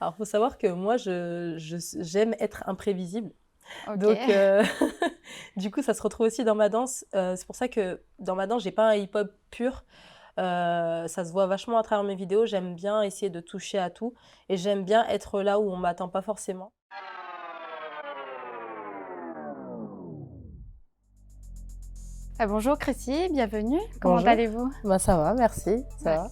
Alors, faut savoir que moi, j'aime être imprévisible. Donc, OK. du coup, ça se retrouve aussi dans ma danse. C'est pour ça que dans ma danse, j'ai pas un hip-hop pur. Ça se voit vachement à travers mes vidéos. J'aime bien essayer de toucher à tout et j'aime bien être là où on m'attend pas forcément. Bonjour Chrissy, bienvenue. Comment Bonjour. allez-vous? Bah, ça va, merci, ça Ouais. va.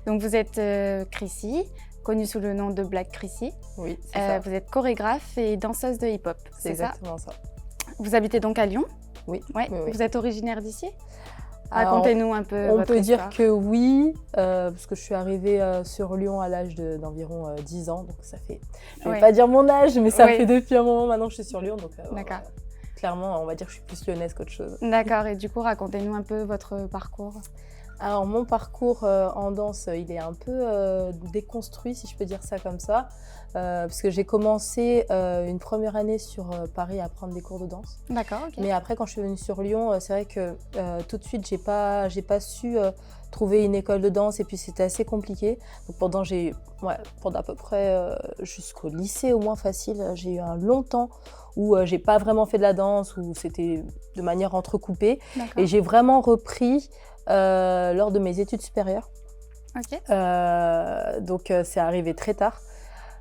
Donc vous êtes, Chrissy, connue sous le nom de Black Chrissy. Oui, c'est ça, Vous êtes chorégraphe et danseuse de hip-hop, c'est c'est ça? exactement ça. Vous habitez donc à Lyon? Oui, Ouais. oui, oui. Vous êtes originaire d'ici? Alors, Racontez-nous un peu on votre peut dire histoire. que oui, parce que je suis arrivée, sur Lyon à l'âge d'environ, 10 ans, donc ça fait je vais Ouais. pas dire mon âge, mais ça Oui. fait depuis un moment maintenant que je suis sur Lyon, donc D'accord. voilà. Clairement, on va dire que je suis plus lyonnaise qu'autre chose. D'accord, et du coup racontez-nous un peu votre parcours. Alors mon parcours, en danse, il est un peu, déconstruit si je peux dire ça comme ça, parce que j'ai commencé, une première année sur, Paris à prendre des cours de danse. D'accord, OK. Mais après quand je suis venue sur Lyon, c'est vrai que, tout de suite j'ai pas su, trouver une école de danse et puis c'était assez compliqué. Donc pendant à peu près, jusqu'au lycée au moins facile, j'ai eu un long temps où, j'ai pas vraiment fait de la danse, où c'était de manière entrecoupée D'accord. et j'ai vraiment repris, lors de mes études supérieures. OK. Donc c'est arrivé très tard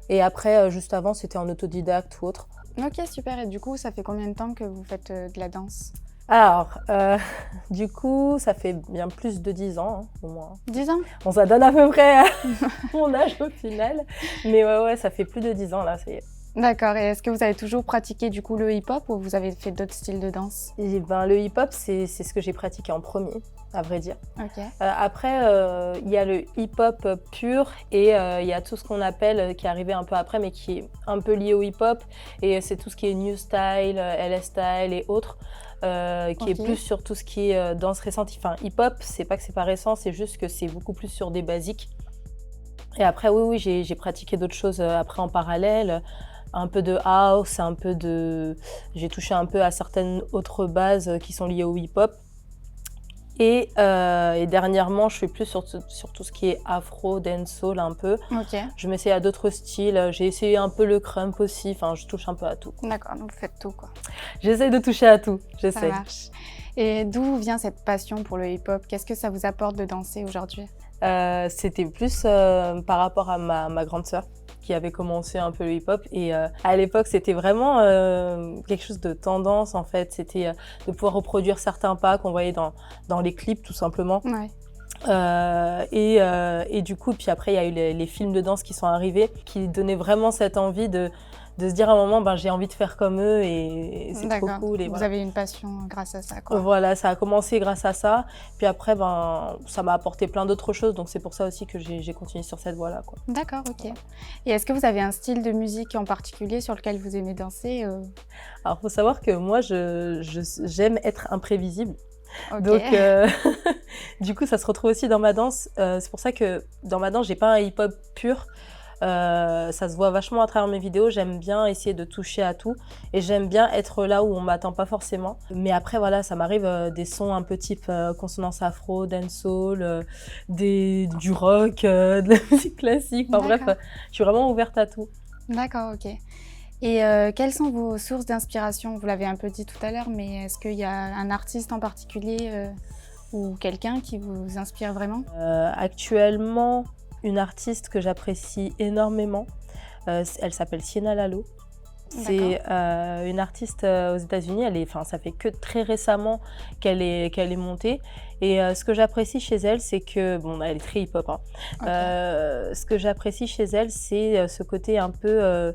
et après, juste avant, c'était en autodidacte ou autre. OK, super, et du coup ça fait combien de temps que vous faites, de la danse? Alors, du coup, ça fait bien plus de 10 ans, hein, au moins. 10 ans? Bon, ça donne à peu près mon âge au final, mais ouais, ça fait plus de 10 ans là, ça y est. D'accord, et est-ce que vous avez toujours pratiqué du coup le hip-hop ou vous avez fait d'autres styles de danse? Et ben, le hip-hop, c'est ce que j'ai pratiqué en premier, à vrai dire. OK. Après, il y a le hip-hop pur et il y a tout ce qu'on appelle, qui est arrivé un peu après, mais qui est un peu lié au hip-hop. Et c'est tout ce qui est new style, LS style et autres, qui est OK. plus sur tout ce qui est danse récente. Enfin, hip-hop, c'est pas que c'est pas récent, c'est juste que c'est beaucoup plus sur des basiques. Et après, oui, j'ai pratiqué d'autres choses après en parallèle. Un peu de house, j'ai touché un peu à certaines autres bases qui sont liées au hip-hop. Et dernièrement, je suis plus sur tout ce qui est afro, dancehall un peu. OK. Je m'essaye à d'autres styles. J'ai essayé un peu le crump aussi. Enfin, je touche un peu à tout. D'accord, donc vous faites tout, quoi. J'essaye de toucher à tout. Ça J'essaye. marche. Et d'où vient cette passion pour le hip-hop? Qu'est-ce que ça vous apporte de danser aujourd'hui? C'était plus par rapport à ma grande sœur qui avait commencé un peu le hip-hop. Et à l'époque, c'était vraiment quelque chose de tendance en fait. C'était de pouvoir reproduire certains pas qu'on voyait dans les clips tout simplement. Ouais. Et du coup, puis après, il y a eu les films de danse qui sont arrivés, qui donnaient vraiment cette envie de se dire à un moment, ben, j'ai envie de faire comme eux et c'est trop D'accord. cool. Et Vous voilà. avez une passion grâce à ça, quoi. Voilà, ça a commencé grâce à ça. Puis après, ben, ça m'a apporté plein d'autres choses. Donc c'est pour ça aussi que j'ai continué sur cette voie-là, quoi. D'accord, OK. Et est-ce que vous avez un style de musique en particulier sur lequel vous aimez danser? Alors, faut savoir que moi, j'aime être imprévisible. OK. Donc, du coup, ça se retrouve aussi dans ma danse. C'est pour ça que dans ma danse, j'ai pas un hip-hop pur. Ça se voit vachement à travers mes vidéos. J'aime bien essayer de toucher à tout et j'aime bien être là où on m'attend pas forcément. Mais après, voilà, ça m'arrive des sons un peu type consonance afro, dancehall, du rock, de la musique classique. Enfin bref, D'accord. je suis vraiment ouverte à tout. D'accord, OK. Et quelles sont vos sources d'inspiration? Vous l'avez un peu dit tout à l'heure, mais est-ce qu'il y a un artiste en particulier, ou quelqu'un qui vous inspire vraiment? Actuellement, une artiste que j'apprécie énormément, elle s'appelle Sienna Lalo. C'est une artiste aux États-Unis. Ça fait que très récemment qu'elle est montée. Et ce que j'apprécie chez elle, c'est que, bon, elle est très hip-hop, hein. OK. Ce que j'apprécie chez elle, c'est ce côté un peu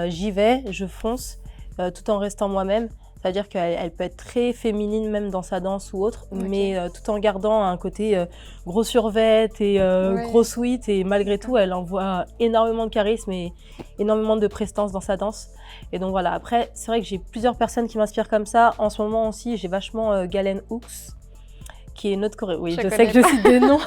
j'y vais, je fonce, tout en restant moi-même. C'est-à-dire qu'elle peut être très féminine même dans sa danse ou autre, OK. mais tout en gardant un côté gros survêt et Ouais. gros sweat. Et malgré tout, elle envoie énormément de charisme et énormément de prestance dans sa danse. Et donc voilà, après, c'est vrai que j'ai plusieurs personnes qui m'inspirent comme ça. En ce moment aussi, j'ai vachement Galen Hooks, qui est une autre chorégraphe. Oui, je sais que je cite des noms.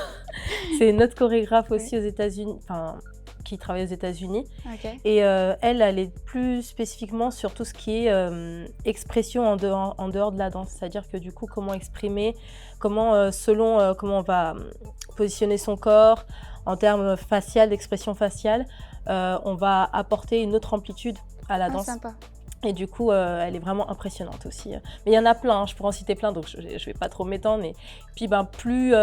C'est une autre chorégraphe aussi aux États-Unis, enfin, qui travaille aux États-Unis. OK. Et elle est plus spécifiquement sur tout ce qui est expression en dehors de la danse. C'est-à-dire que du coup, comment exprimer, selon comment on va positionner son corps en termes facial, d'expression faciale, on va apporter une autre amplitude à la Ah, danse. sympa. Et du coup, elle est vraiment impressionnante aussi. Mais il y en a plein, hein, je pourrais en citer plein, donc je ne vais pas trop m'étendre. Mais puis, plus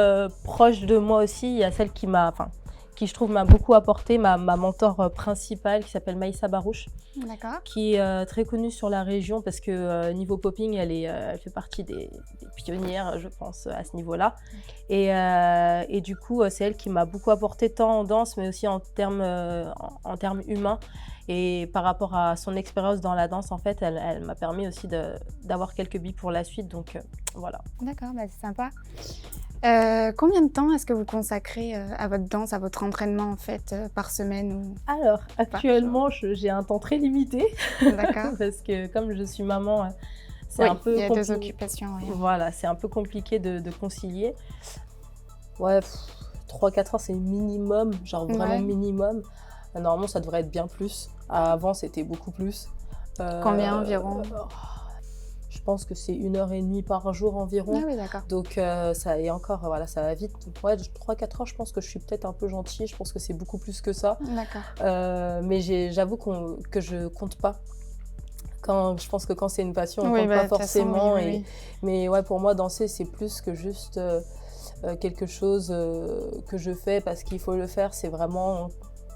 proche de moi aussi, il y a celle qui je trouve m'a beaucoup apporté, ma mentor principale, qui s'appelle Maïssa Barouche, D'accord. qui est très connue sur la région parce que niveau popping, elle fait partie des pionnières, je pense, à ce niveau-là. Et du coup, c'est elle qui m'a beaucoup apporté tant en danse, mais aussi en termes humains. Et par rapport à son expérience dans la danse, en fait, elle m'a permis aussi d'avoir quelques billes pour la suite. Donc voilà. D'accord, bah, c'est sympa. Combien de temps est-ce que vous consacrez à votre danse, à votre entraînement en fait, par semaine ou... Alors, actuellement, j'ai un temps très limité D'accord. parce que comme je suis maman, c'est Oui, un peu il y a 2 compliqué. occupations, oui. Voilà, c'est un peu compliqué de concilier. Ouais, 3-4 heures, c'est le minimum, genre vraiment Ouais. minimum. Normalement, ça devrait être bien plus. Avant, c'était beaucoup plus. Combien environ? Je pense que c'est 1h30 par jour environ. Ah oui, d'accord. Donc, ça est encore, voilà, ça va vite. Donc, ouais, 3-4 heures, je pense que je suis peut-être un peu gentille. Je pense que c'est beaucoup plus que ça. D'accord. Mais j'avoue que je compte pas. Je pense que quand c'est une passion, on Oui, compte bah, pas de toute façon, forcément. oui, oui. Mais ouais, pour moi, danser, c'est plus que juste quelque chose que je fais parce qu'il faut le faire. C'est vraiment,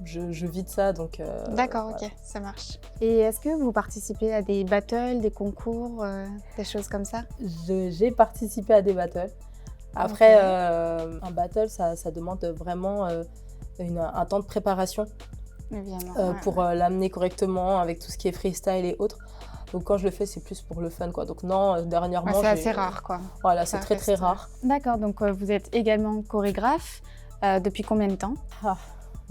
je vis de ça. Donc, D'accord, voilà. ok, ça marche. Et est-ce que vous participez à des battles, des concours, des choses comme ça? J'ai participé à des battles. Après, un battle, ça demande vraiment un temps de préparation Évidemment. pour l'amener correctement avec tout ce qui est freestyle et autres. Donc quand je le fais, c'est plus pour le fun, quoi. Donc non, dernièrement, Ouais, c'est assez rare, quoi. Voilà, c'est Ça très reste- rare. D'accord, donc vous êtes également chorégraphe. Depuis combien de temps? Ah,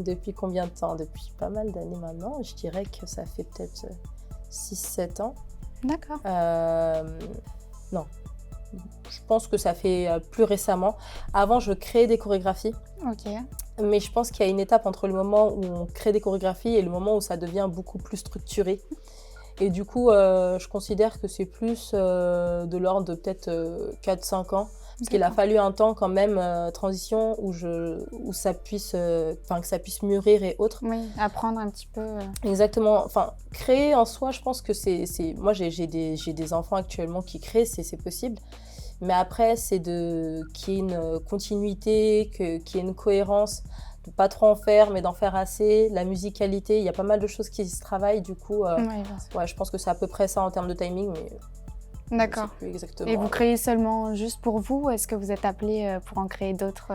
depuis combien de temps? Depuis pas mal d'années maintenant. Je dirais que ça fait peut-être 6-7 ans. D'accord. Non, je pense que ça fait plus récemment. Avant, je créais des chorégraphies. Ok. Mais je pense qu'il y a une étape entre le moment où on crée des chorégraphies et le moment où ça devient beaucoup plus structuré. Et du coup, je considère que c'est plus de l'ordre de peut-être 4-5 ans. Parce qu'il a fallu un temps quand même, transition, où ça puisse, que ça puisse mûrir et autres. Oui, apprendre un petit peu. Exactement. Enfin, créer en soi, je pense que c'est... Moi, j'ai des enfants actuellement qui créent, c'est possible. Mais après, c'est qu'il y ait une continuité, qu'il y ait une cohérence, de pas trop en faire, mais d'en faire assez. La musicalité, il y a pas mal de choses qui se travaillent. Du coup, Oui, bien sûr. ouais, je pense que c'est à peu près ça en termes de timing, mais D'accord. je sais plus exactement. Et vous créez seulement juste pour vous ou est-ce que vous êtes appelé pour en créer d'autres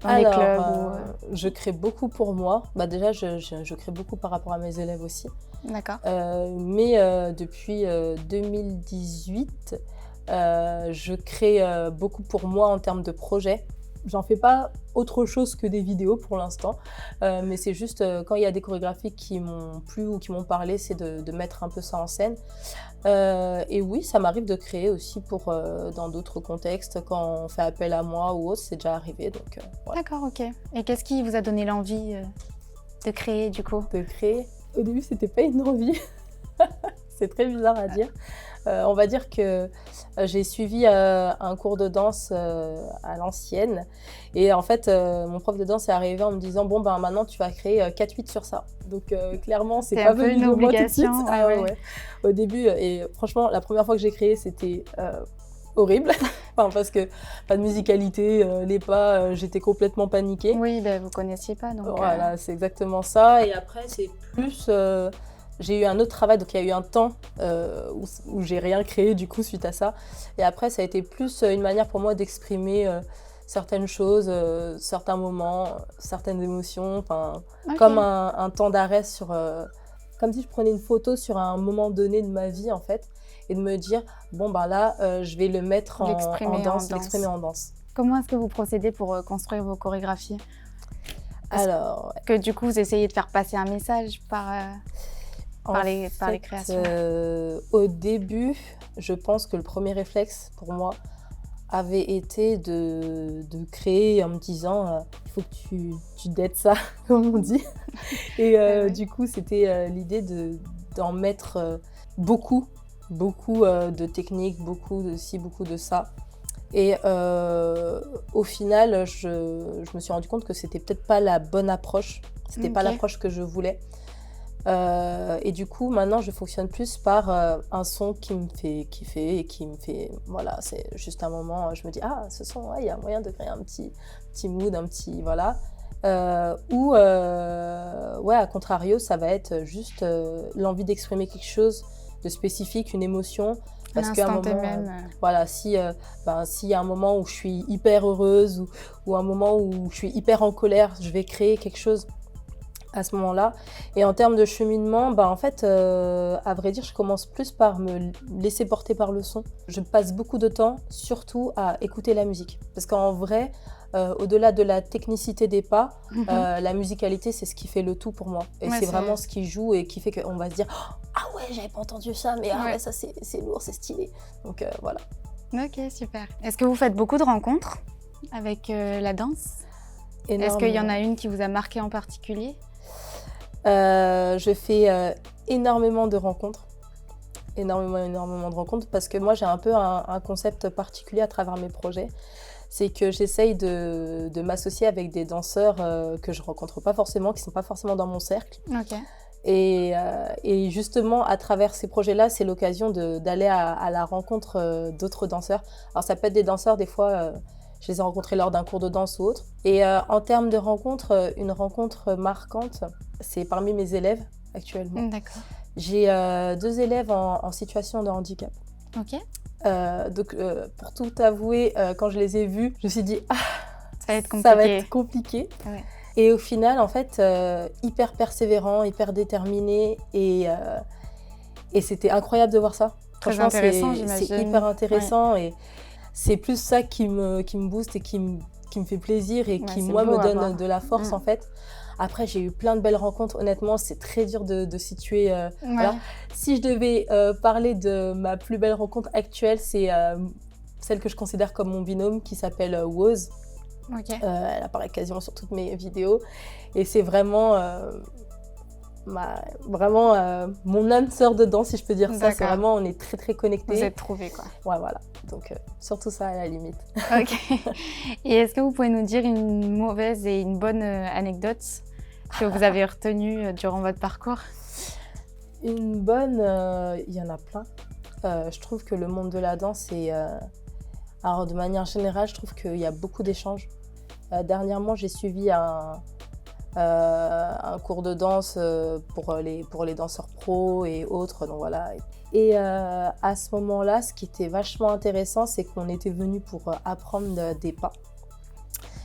dans les clubs je crée beaucoup pour moi. Bah, déjà, je crée beaucoup par rapport à mes élèves aussi. D'accord. Mais depuis 2018, je crée beaucoup pour moi en termes de projets. J'en fais pas autre chose que des vidéos pour l'instant, mais c'est juste quand il y a des chorégraphies qui m'ont plu ou qui m'ont parlé, c'est de mettre un peu ça en scène. Et oui, ça m'arrive de créer aussi dans d'autres contextes, quand on fait appel à moi ou autre, c'est déjà arrivé. Donc, voilà. D'accord, ok. Et qu'est-ce qui vous a donné l'envie de créer du coup? De créer, au début, c'était pas une envie. C'est très bizarre à dire. On va dire que j'ai suivi un cours de danse à l'ancienne. Et en fait, mon prof de danse est arrivé en me disant « Bon, ben maintenant, tu vas créer 4-8 sur ça. » Donc, clairement, c'est pas venu de moi tout de suite. Ah, ouais. Au début, et franchement, la première fois que j'ai créé, c'était horrible. Parce que pas de musicalité, les pas, j'étais complètement paniquée. Oui, ben, vous connaissiez pas. Donc, voilà, c'est exactement ça. Et après, c'est plus... j'ai eu un autre travail, donc il y a eu un temps où j'ai rien créé du coup suite à ça. Et après, ça a été plus une manière pour moi d'exprimer certaines choses, certains moments, certaines émotions. Okay. Comme un temps d'arrêt comme si je prenais une photo sur un moment donné de ma vie en fait, et de me dire bon ben là, je vais le mettre en danse, l'exprimer en danse. Comment est-ce que vous procédez pour construire vos chorégraphies? Alors, que du coup vous essayez de faire passer un message par les créations? Au début, je pense que le premier réflexe pour moi avait été de créer en me disant il faut que tu dates ça, comme on dit. Et du coup, c'était l'idée d'en mettre beaucoup de techniques, beaucoup de ci, beaucoup de ça. Et au final, je me suis rendu compte que c'était peut-être pas la bonne approche. C'était pas l'approche que je voulais. Et du coup, maintenant, je fonctionne plus par un son qui me fait kiffer et qui me fait... Voilà, c'est juste un moment, je me dis, ah, ce son, il y a moyen de créer un petit mood, un petit... Voilà. Ou, ouais, à contrario, ça va être juste l'envie d'exprimer quelque chose de spécifique, une émotion. Parce qu'à un moment, voilà, s'il y a un moment où je suis hyper heureuse ou un moment où je suis hyper en colère, je vais créer quelque chose à ce moment-là. Et en termes de cheminement, en fait, à vrai dire, je commence plus par me laisser porter par le son. Je passe beaucoup de temps, surtout, à écouter la musique. Parce qu'en vrai, au-delà de la technicité des pas, la musicalité, c'est ce qui fait le tout pour moi. Et c'est vraiment ce qui joue et qui fait qu'on va se dire « Ah ouais, j'avais pas entendu ça, mais ah ouais, ça c'est lourd, c'est stylé. » Donc voilà. Ok, super. Est-ce que vous faites beaucoup de rencontres avec la danse? Est-ce qu'il y en a une qui vous a marqué en particulier? Je fais énormément de rencontres. Énormément de rencontres parce que moi, j'ai un peu un concept particulier à travers mes projets. C'est que j'essaye de m'associer avec des danseurs que je rencontre pas forcément, qui sont pas forcément dans mon cercle. Ok. Et justement, à travers ces projets-là, c'est l'occasion d'aller à la rencontre d'autres danseurs. Alors ça peut être des danseurs, des fois, je les ai rencontrés lors d'un cours de danse ou autre. Et en termes de rencontres, une rencontre marquante, c'est parmi mes élèves actuellement. D'accord. J'ai 2 élèves en situation de handicap. Ok. Donc, pour tout avouer, quand je les ai vus, je me suis dit « Ah, ça va être compliqué. » Ouais. Et au final, en fait, hyper persévérant, hyper déterminé et c'était incroyable de voir ça. Très Franchement, intéressant, j'imagine. C'est hyper intéressant et c'est plus ça qui me booste et qui me fait plaisir et qui, moi, me donne de la force, en fait. Après, j'ai eu plein de belles rencontres. Honnêtement, c'est très dur de situer. Voilà. Si je devais parler de ma plus belle rencontre actuelle, c'est celle que je considère comme mon binôme, qui s'appelle Woz. Okay. Elle apparaît quasiment sur toutes mes vidéos. Et c'est vraiment, mon âme sœur de danse, si je peux dire ça. C'est vraiment, on est très, très connectés. Vous êtes trouvés, quoi. Ouais, voilà. Donc, surtout ça, à la limite. Ok. Et est-ce que vous pouvez nous dire une mauvaise et une bonne anecdote que vous avez retenue durant votre parcours? Une bonne, il y en a plein. Je trouve que le monde de la danse est... alors, de manière générale, je trouve qu'il y a beaucoup d'échanges. Dernièrement, j'ai suivi un cours de danse pour les danseurs pros et autres. Donc voilà. Et à ce moment-là, ce qui était vachement intéressant, c'est qu'on était venus pour apprendre des pas.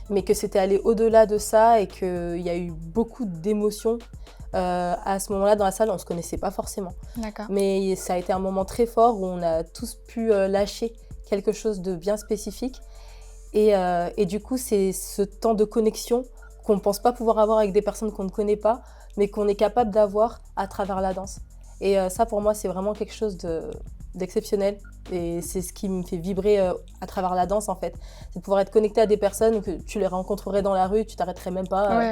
Mais que c'était allé au-delà de ça et qu'il y a eu beaucoup d'émotions. À ce moment-là, dans la salle, on ne se connaissait pas forcément. D'accord. Mais ça a été un moment très fort où on a tous pu lâcher quelque chose de bien spécifique. Et du coup, c'est ce temps de connexion qu'on ne pense pas pouvoir avoir avec des personnes qu'on ne connaît pas, mais qu'on est capable d'avoir à travers la danse. Et ça, pour moi, c'est vraiment quelque chose d'exceptionnel. Et c'est ce qui me fait vibrer à travers la danse, en fait. C'est de pouvoir être connecté à des personnes que tu les rencontrerais dans la rue, tu t'arrêterais même pas,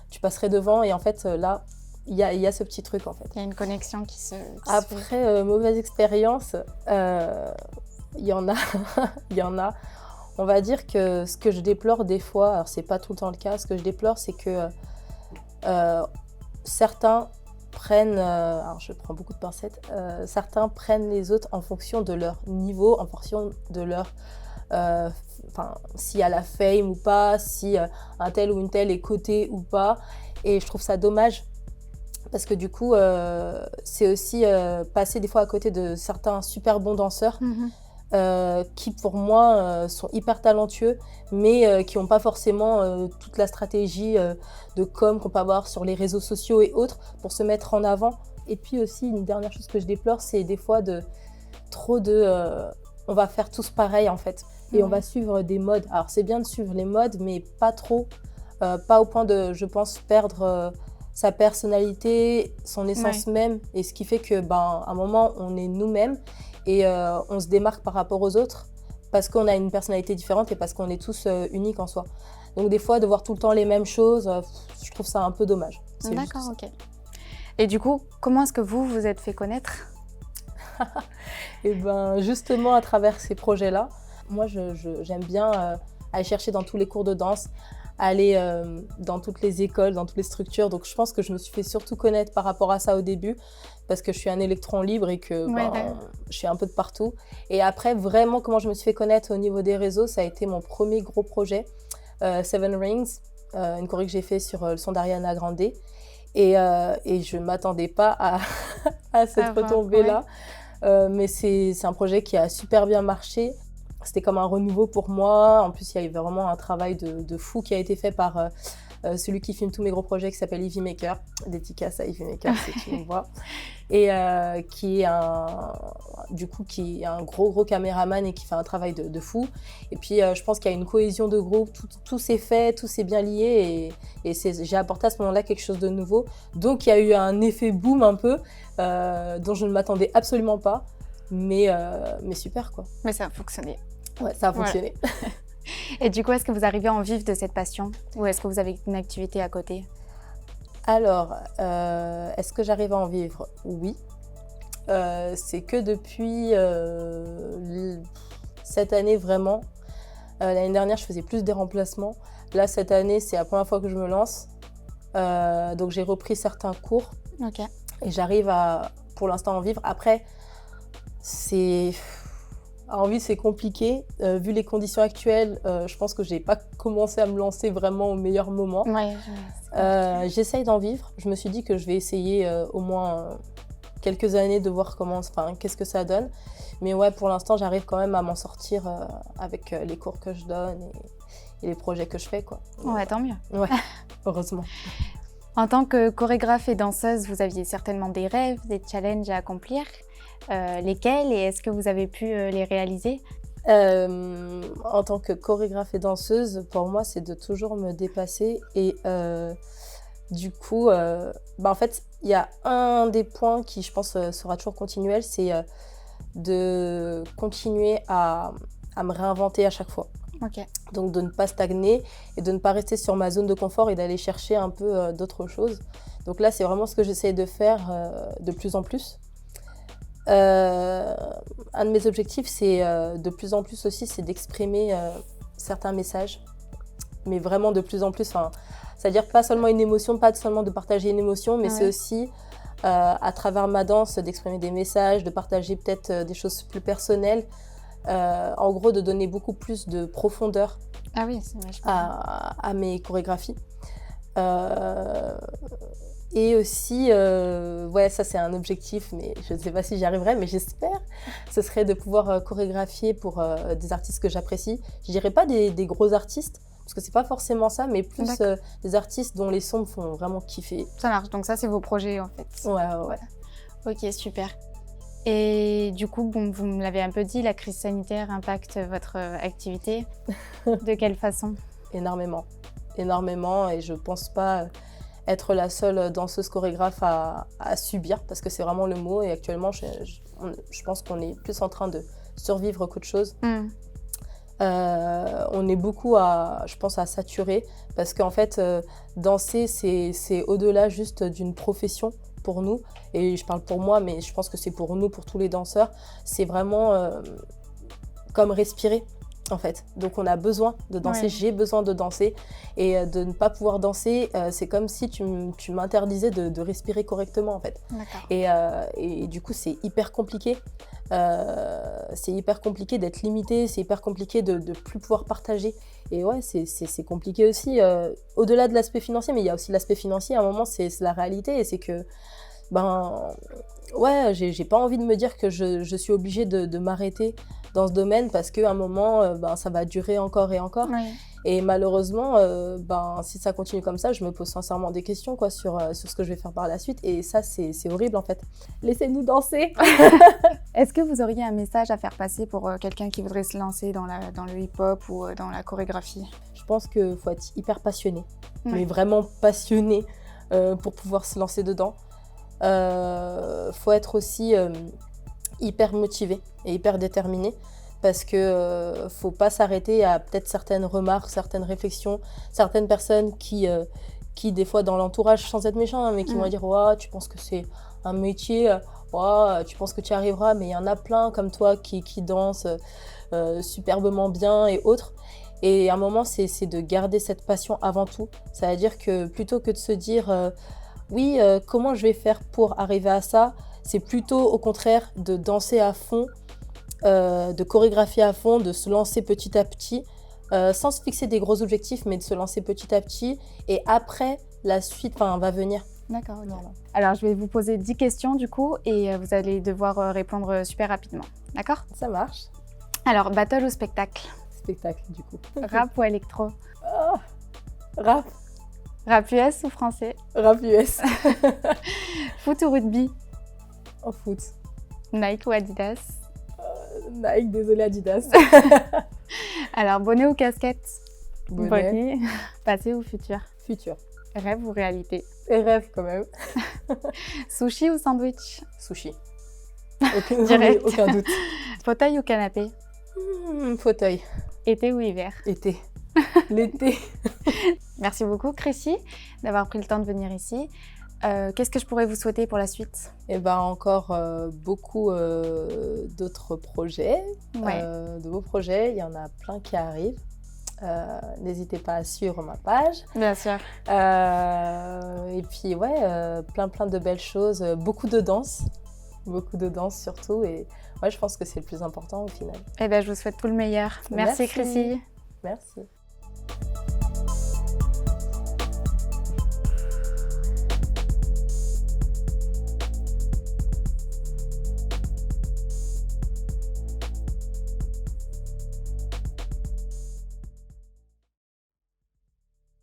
tu passerais devant. Et en fait, là, il y a ce petit truc, en fait. Il y a une connexion qui se Après, mauvaise expérience, il y en a. Il y en a. On va dire que ce que je déplore des fois, alors c'est pas tout le temps le cas, ce que je déplore, c'est que certains prennent, alors je prends beaucoup de pincettes, certains prennent les autres en fonction de leur niveau, en fonction de leur, s'il y a la fame ou pas, si un tel ou une telle est coté ou pas. Et je trouve ça dommage. Parce que du coup, c'est aussi passer des fois à côté de certains super bons danseurs qui, pour moi, sont hyper talentueux, mais qui n'ont pas forcément toute la stratégie de com qu'on peut avoir sur les réseaux sociaux et autres pour se mettre en avant. Et puis aussi, une dernière chose que je déplore, c'est des fois on va faire tous pareil, en fait. Et on va suivre des modes. Alors, c'est bien de suivre les modes, mais pas trop. Pas au point de, je pense, perdre... sa personnalité, son essence même, et ce qui fait que, à un moment, on est nous-mêmes et on se démarque par rapport aux autres parce qu'on a une personnalité différente et parce qu'on est tous uniques en soi. Donc des fois, de voir tout le temps les mêmes choses, je trouve ça un peu dommage. D'accord, ok. Et du coup, comment est-ce que vous êtes fait connaître? Et justement, à travers ces projets-là, moi, j'aime bien aller chercher dans tous les cours de danse aller dans toutes les écoles, dans toutes les structures. Donc je pense que je me suis fait surtout connaître par rapport à ça au début, parce que je suis un électron libre et que je suis un peu de partout. Et après, vraiment, comment je me suis fait connaître au niveau des réseaux, ça a été mon premier gros projet, Seven Rings, une choré que j'ai fait sur le son d'Ariana Grande. Et je ne m'attendais pas à cette retombée-là. Mais c'est un projet qui a super bien marché. C'était comme un renouveau pour moi. En plus, il y avait vraiment un travail de fou qui a été fait par celui qui filme tous mes gros projets, qui s'appelle Ivy Maker. Dédicace à Ivy Maker, si tu me vois. Et qui est un gros caméraman et qui fait un travail de fou. Et puis, je pense qu'il y a une cohésion de groupe. Tout s'est fait, tout s'est bien lié. Et j'ai apporté à ce moment-là quelque chose de nouveau. Donc, il y a eu un effet boom un peu, dont je ne m'attendais absolument pas. Mais super, quoi. Mais ça a fonctionné. Ouais, ça a fonctionné. Voilà. Et du coup, est-ce que vous arrivez à en vivre de cette passion? Ou est-ce que vous avez une activité à côté? Alors, est-ce que j'arrive à en vivre? Oui. C'est que depuis cette année, vraiment. L'année dernière, je faisais plus des remplacements. Là, cette année, c'est la première fois que je me lance. Donc, j'ai repris certains cours. Ok. Et j'arrive à, pour l'instant, en vivre. Après, en vie, c'est compliqué. Vu les conditions actuelles, je pense que je n'ai pas commencé à me lancer vraiment au meilleur moment. Ouais, j'essaye d'en vivre. Je me suis dit que je vais essayer au moins quelques années de voir qu'est-ce que ça donne. Mais ouais, pour l'instant, j'arrive quand même à m'en sortir avec les cours que je donne et les projets que je fais, quoi. Ouais, tant mieux. Ouais, heureusement. En tant que chorégraphe et danseuse, vous aviez certainement des rêves, des challenges à accomplir. Lesquels et est-ce que vous avez pu les réaliser? En tant que chorégraphe et danseuse, pour moi, c'est de toujours me dépasser. Et du coup, en fait, il y a un des points qui, je pense, sera toujours continuel, c'est de continuer à me réinventer à chaque fois. Okay. Donc de ne pas stagner et de ne pas rester sur ma zone de confort et d'aller chercher un peu d'autres choses. Donc là, c'est vraiment ce que j'essaie de faire de plus en plus. Un de mes objectifs, c'est de plus en plus aussi, c'est d'exprimer certains messages, mais vraiment de plus en plus. C'est-à-dire pas seulement une émotion, pas seulement de partager une émotion, mais c'est aussi à travers ma danse d'exprimer des messages, de partager peut-être des choses plus personnelles. En gros, de donner beaucoup plus de profondeur à mes chorégraphies. Et aussi, ça c'est un objectif, mais je ne sais pas si j'y arriverai, mais j'espère, ce serait de pouvoir chorégraphier pour des artistes que j'apprécie. Je dirais pas des gros artistes, parce que c'est pas forcément ça, mais plus des artistes dont les sons me font vraiment kiffer. Ça marche, donc ça c'est vos projets en fait. Ouais. Ok, super. Et du coup, vous me l'avez un peu dit, la crise sanitaire impacte votre activité. De quelle façon? Énormément, et je pense pas être la seule danseuse chorégraphe à subir, parce que c'est vraiment le mot, et actuellement je pense qu'on est plus en train de survivre qu'autre chose. On est beaucoup à saturer, parce qu'en fait danser c'est au-delà juste d'une profession pour nous, et je parle pour moi, mais je pense que c'est pour nous, pour tous les danseurs, c'est vraiment comme respirer. En fait, donc on a besoin de danser, j'ai besoin de danser, et de ne pas pouvoir danser, c'est comme si tu m'interdisais de respirer correctement en fait. Et du coup c'est hyper compliqué, d'être limité, c'est hyper compliqué de plus pouvoir partager. Et ouais, c'est compliqué aussi, au-delà de l'aspect financier, mais il y a aussi l'aspect financier, à un moment c'est la réalité, et c'est que j'ai pas envie de me dire que je suis obligée de m'arrêter dans ce domaine, parce qu'à un moment, ça va durer encore et encore. Et malheureusement, si ça continue comme ça, je me pose sincèrement des questions sur ce que je vais faire par la suite. Et ça, c'est horrible en fait. Laissez-nous danser. Est-ce que vous auriez un message à faire passer pour quelqu'un qui voudrait se lancer dans le hip-hop ou dans la chorégraphie? Je pense qu'il faut être hyper passionné, mais vraiment passionné pour pouvoir se lancer dedans. Faut être aussi hyper motivé et hyper déterminé, parce que faut pas s'arrêter à peut-être certaines remarques, certaines réflexions, certaines personnes qui des fois dans l'entourage, sans être méchant, mais qui vont dire tu penses que c'est un métier, tu penses que tu y arriveras, mais il y en a plein comme toi qui dansent superbement bien et autres. Et à un moment, c'est de garder cette passion avant tout. C'est-à-dire que plutôt que de se dire oui, comment je vais faire pour arriver à ça, c'est plutôt au contraire de danser à fond, de chorégraphier à fond, de se lancer petit à petit, sans se fixer des gros objectifs, mais de se lancer petit à petit. Et après, la suite va venir. D'accord, ok. Voilà. Alors, je vais vous poser 10 questions du coup et vous allez devoir répondre super rapidement. D'accord? Ça marche. Alors, battle ou spectacle? Spectacle, du coup. Rap ou électro? Oh, rap. Rap US ou français? Rap US. Foot ou rugby? En foot. Nike ou Adidas? Nike, désolé Adidas. Alors, bonnet ou casquette? Bonnet. Passé ou futur? Futur. Rêve ou réalité? Et rêve quand même. Sushi ou sandwich? Sushi. Direct. Aucun doute. Fauteuil ou canapé? Fauteuil. Été ou hiver? Été. L'été. Merci beaucoup, Chrissy, d'avoir pris le temps de venir ici. Qu'est-ce que je pourrais vous souhaiter pour la suite? Et encore beaucoup d'autres projets, Ouais. de beaux projets. Il y en a plein qui arrivent. N'hésitez pas à suivre ma page. Bien sûr. Et puis ouais, plein de belles choses. Beaucoup de danse surtout. Et ouais, je pense que c'est le plus important au final. Eh bien, je vous souhaite tout le meilleur. Merci. Chrissy. Merci.